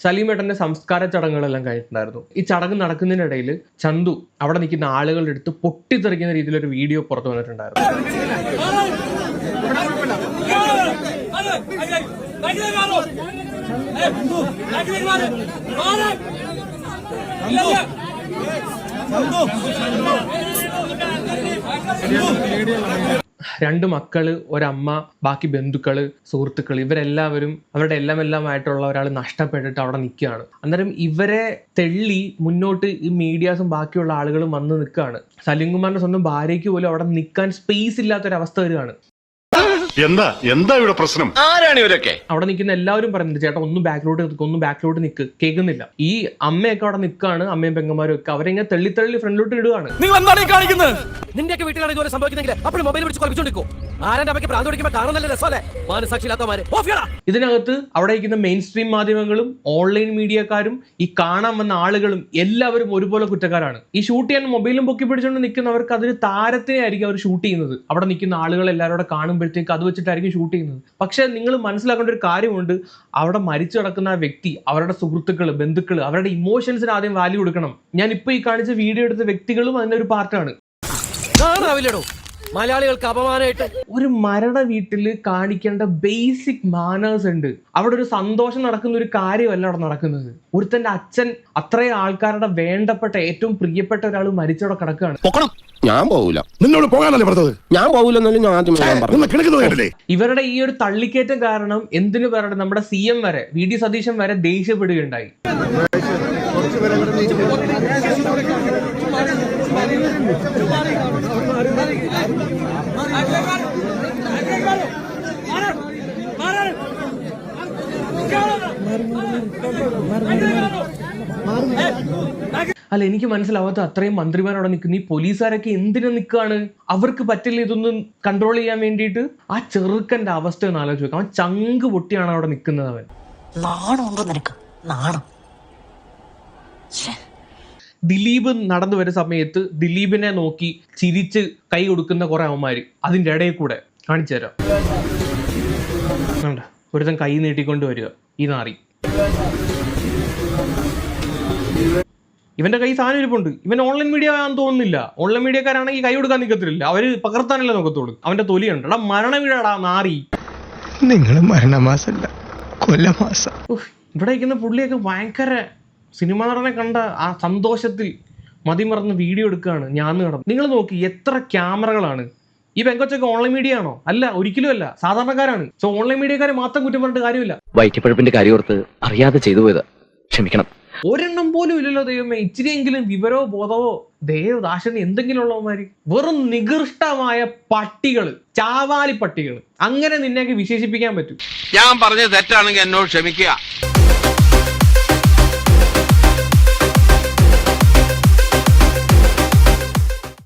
സലീമേട്ടന്റെ സംസ്കാര ചടങ്ങുകളെല്ലാം കഴിഞ്ഞിട്ടുണ്ടായിരുന്നു. ഈ ചടങ്ങ് നടക്കുന്നതിനിടയിൽ ചന്തു അവിടെ നിൽക്കുന്ന ആളുകളുടെ അടുത്ത് പൊട്ടിത്തെറിക്കുന്ന രീതിയിലൊരു വീഡിയോ പുറത്തു വന്നിട്ടുണ്ടായിരുന്നു. രണ്ട് മക്കള്, ഒരമ്മ, ബാക്കി ബന്ധുക്കള്, സുഹൃത്തുക്കൾ, ഇവരെല്ലാവരും അവരുടെ എല്ലാമായിട്ടുള്ള ഒരാൾ നഷ്ടപ്പെട്ടിട്ട് അവിടെ നിൽക്കുകയാണ്. അന്നേരം ഇവരെ തെള്ളി മുന്നോട്ട് ഈ മീഡിയാസും ബാക്കിയുള്ള ആളുകളും വന്ന് നിൽക്കുകയാണ്. സലീം കുമാറിന്റെ സ്വന്തം ഭാര്യയ്ക്ക് പോലും അവിടെ നിൽക്കാൻ സ്പേസ് ഇല്ലാത്തൊരവസ്ഥ വരികയാണ്. എന്താ ഇവിടെ പ്രശ്നം? ആരാണ് ഇവരൊക്കെ? അവിടെ നിൽക്കുന്ന എല്ലാവരും പറയുന്നുണ്ട്, ചേട്ടാ ഒന്ന് ബാക്കിലോട്ട് നിൽക്ക്, കേൾക്കുന്നില്ല. ഈ അമ്മയൊക്കെ അവിടെ നിൽക്കുകയാണ്, അമ്മയും പെങ്ങന്മാരും ഒക്കെ അവരെങ്ങനെ തള്ളി ഫ്രണ്ടിലോട്ട് ഇടുകയാണ്. നിങ്ങൾ എന്താണ് ഈ കാണിക്കുന്നത്? നിന്റെയൊക്കെ വീട്ടിലാണ് ഇതുവരെ സംഭവിക്കുന്നെങ്കിൽ അപ്പോൾ മൊബൈൽ പിടിച്ച് കളിപ്പിച്ചോണ്ടിരിക്കോ? ആരാന്റെ അമ്മയ്ക്ക് പ്രാന്ത് പിടിക്കുമ്പോൾ കാണുന്നല്ലേ രസമല്ലേ? മാനസാക്ഷിയില്ലാത്തമാര്. ഇതിനകത്ത് അവിടെ ഇരിക്കുന്ന മെയിൻ സ്ട്രീം മാധ്യമങ്ങളും ഓൺലൈൻ മീഡിയക്കാരും ഈ കാണാൻ വന്ന ആളുകളും എല്ലാവരും ഒരുപോലെ കുറ്റക്കാരാണ്. ഈ ഷൂട്ട് ചെയ്യാൻ മൊബൈലും പൊക്കി പിടിച്ചുകൊണ്ട് നിൽക്കുന്നവർക്ക് അതൊരു താരത്തിനെ ആയിരിക്കും അവർ ഷൂട്ട് ചെയ്യുന്നത്. അവിടെ നിൽക്കുന്ന ആളുകൾ എല്ലാവരും കൂടെ കാണുമ്പോഴത്തേക്ക് അത് വെച്ചിട്ടായിരിക്കും ഷൂട്ട് ചെയ്യുന്നത്. പക്ഷെ നിങ്ങൾ മനസ്സിലാക്കേണ്ട ഒരു കാര്യമുണ്ട്, അവിടെ മരിച്ചു കിടക്കുന്ന ആ വ്യക്തി, അവരുടെ സുഹൃത്തുക്കൾ, ബന്ധുക്കൾ, അവരുടെ ഇമോഷൻസിന് ആദ്യം വാല്യൂ കൊടുക്കണം. ഞാൻ ഇപ്പൊ ഈ കാണിച്ച വീഡിയോ എടുത്ത വ്യക്തികളും അതിന്റെ ഒരു പാർട്ടാണ്. മലയാളികൾക്ക് അപമാനമായിട്ട് ഒരു മരണ വീട്ടിൽ കാണിക്കേണ്ട ബേസിക് മാനേഴ്സ് ഉണ്ട്. അവിടെ ഒരു സന്തോഷം നടക്കുന്ന ഒരു കാര്യമല്ല അവിടെ നടക്കുന്നത്. ഒരുത്തന്റെ അച്ഛൻ അത്രയും ആൾക്കാരുടെ വേണ്ടപ്പെട്ട ഏറ്റവും പ്രിയപ്പെട്ട ഒരാൾ മരിച്ചവിടെ കിടക്കുകയാണ്. ഞാൻ പോകൂല. നിന്നോട് പോകാനല്ലേ പറഞ്ഞത്? ഞാൻ പോകൂലെന്നല്ലേ. ഇവരുടെ ഈ ഒരു തള്ളിക്കയറ്റം കാരണം എന്തിനു പറയട്ടെ, നമ്മുടെ CM വരെ, VD സതീശൻ വരെ ദേഷ്യപ്പെടുകയുണ്ടായി. അല്ല, എനിക്ക് മനസ്സിലാവാത്ത അത്രയും മന്ത്രിമാരവിടെ നിൽക്കുന്ന ഈ പോലീസുകാരൊക്കെ എന്തിനു നിൽക്കുകയാണ്? അവർക്ക് പറ്റില്ല ഇതൊന്നും കൺട്രോൾ ചെയ്യാൻ വേണ്ടിയിട്ട്. ആ ചെറുക്കന്റെ അവസ്ഥ ഒന്ന് ആലോചിച്ച് നോക്കാം. അവൻ ചങ്ക് പൊട്ടിയാണ് അവിടെ നിൽക്കുന്നത്. അവൻ ദിലീപ് നടന്നു വരുന്ന സമയത്ത് ദിലീപിനെ നോക്കി ചിരിച്ച് കൈ കൊടുക്കുന്ന കുറെ അവന്മാര് അതിന്റെ ഇടയിൽ കൂടെ കാണിച്ചു തരാം. ഒരുത്തൻ കൈ നീട്ടിക്കൊണ്ട് വരിക, ഈ നാറി. ഇവന്റെ കൈ സാധനം ഇരിപ്പുണ്ട്. ഇവൻ ഓൺലൈൻ മീഡിയ ആണെന്ന് തോന്നുന്നില്ല. ഓൺലൈൻ മീഡിയക്കാരാണെങ്കിൽ കൈ കൊടുക്കാൻ നിൽക്കത്തില്ല, അവര് പകർത്താനല്ലേ നോക്കത്തോളൂ. അവന്റെ തൊലി കണ്ടടാ, മരണ വീടാടാ നാറി. നിങ്ങൾ മരണമാസല്ല കൊല്ലമാസം. ഇവിടെ ഇരിക്കുന്ന പുള്ളിയൊക്കെ ഭയങ്കര സിനിമ നടനെ കണ്ട ആ സന്തോഷത്തിൽ മതിമറന്ന് വീഡിയോ എടുക്കുകയാണ്. ഞാൻ നടന്നു. നിങ്ങൾ നോക്കി എത്ര ക്യാമറകളാണ്. ഈ പെങ്കൊച്ചൊക്കെ ഓൺലൈൻ മീഡിയ ആണോ? അല്ല, ഒരിക്കലും അല്ല, സാധാരണക്കാരാണ്. സോ ഓൺലൈൻ മീഡിയക്കാരെ മാത്രം കുറ്റം പറഞ്ഞിട്ട് കാര്യമില്ല. വയറ്റിപ്പഴപ്പിന്റെ കാര്യോർത്ത് അറിയാതെ ചെയ്തു പോയത്, ക്ഷമിക്കണം. ഒരെണ്ണം പോലും ഇല്ലല്ലോ ദൈവമേ. ഇച്ചിരിയെങ്കിലും വിവരവോ ബോധവോ ദാശന് എന്തെങ്കിലും ഉള്ളവന്മാര്. വെറും നികൃഷ്ടമായ പട്ടികള്, ചാവാലി പട്ടികള്. അങ്ങനെ നിന്നെയൊക്കെ വിശേഷിപ്പിക്കാൻ പറ്റും. ഞാൻ പറഞ്ഞത് തെറ്റാണെങ്കിൽ എന്നോട് ക്ഷമിക്കുക.